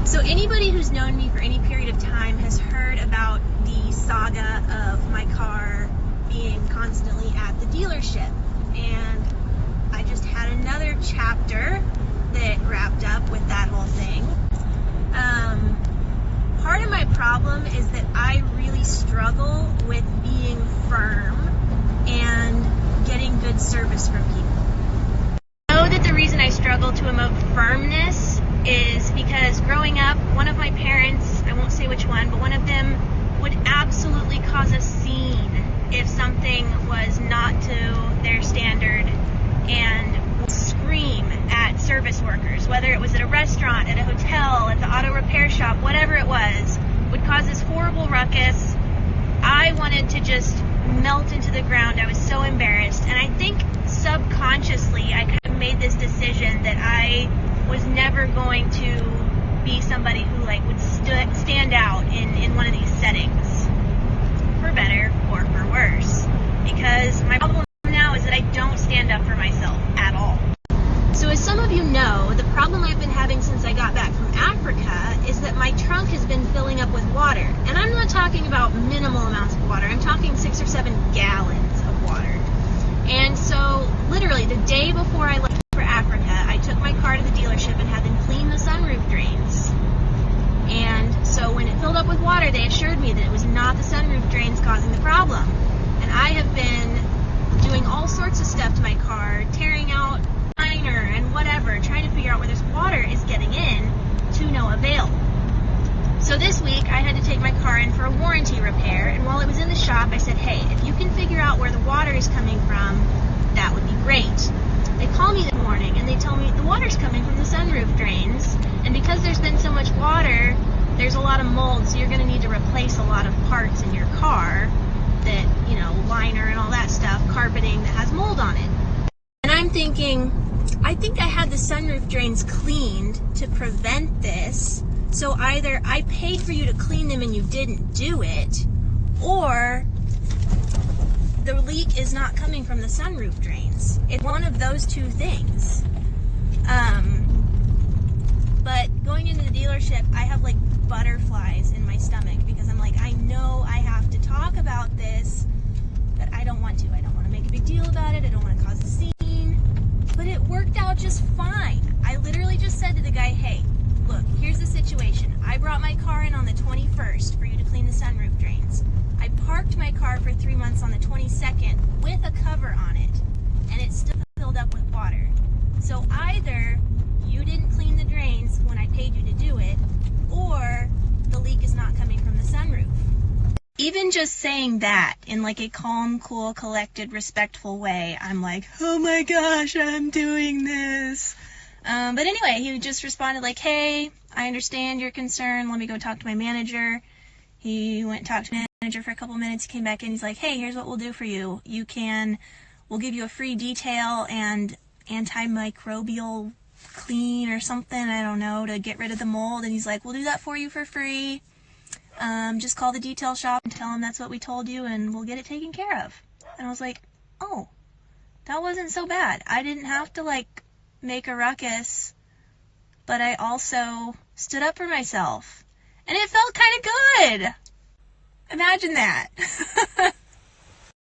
So anybody who's known me for any period of time has heard about the saga of my car being constantly at the dealership. And I just had another chapter that wrapped up with that whole thing. Part of my problem is that I really struggle with being firm and getting good service from people. I know that the reason I struggle to emote firmness is because growing up, one of my parents, I won't say which one, but one of them would absolutely cause a scene if something was not to their standard and would scream at service workers, whether it was at a restaurant, at a hotel, at the auto repair shop, whatever it was, would cause this horrible ruckus. I wanted to just melt into the ground. I was so embarrassed, and I think subconsciously I kind of made this decision that I was never going to be somebody who would stand out in one of these settings, for better or for worse, because my problem now is that I don't stand up for myself at all. So as some of you know, the problem I've been having since I got back from Africa is that my trunk has been filling up with water, and I'm not talking about minimal amounts of water. I'm talking 6 or 7 gallons of water. And so literally the day before I left for Africa, I took my car to the dealership and had them clean the sunroof drains. And so when it filled up with water, they assured me that it was not the sunroof drains causing the problem. And I have been doing all sorts of stuff to my car, tearing out liner and whatever, trying to figure out where this water is getting in, to no avail. So this week I had to take my car in for a warranty repair, and while it was in the shop I said, hey, if you can figure out where the water is coming from, that would be great. They call me this morning and they tell me the water's coming from the sunroof drains, and because there's been so much water, there's a lot of mold, so you're going to need to replace a lot of parts in your car that, liner and all that stuff, carpeting that has mold on it. And I'm thinking, I think I had the sunroof drains cleaned to prevent this, so either I paid for you to clean them and you didn't do it, or the leak is not coming from the sunroof drains. It's one of those two things. But going into the dealership, I have butterflies in my stomach because I'm I know I have to talk about this, but I don't want to. I don't want to make a big deal about it. I don't want to cause a scene. But it worked out just fine. I literally just said to the guy, hey, look, here's the situation. I brought my car in on the 21st for you to clean the sunroof drains. I parked my car for 3 months on the 22nd with a cover on it, and it still filled up with water. So either you didn't clean the drains when I paid you to do it, or the leak is not coming from the sunroof. Even just saying that in a calm, cool, collected, respectful way, I'm oh my gosh, I'm doing this. But anyway, he just responded hey, I understand your concern. Let me go talk to my manager. He went and talked to my manager for a couple minutes. He came back in. He's hey, here's what we'll do for you. We'll give you a free detail and antimicrobial clean or something, I don't know, to get rid of the mold. And he's we'll do that for you for free. Just call the detail shop and tell them that's what we told you, and we'll get it taken care of. And I was oh, that wasn't so bad. I didn't have to make a ruckus, but I also stood up for myself, and it felt kind of good. Imagine that.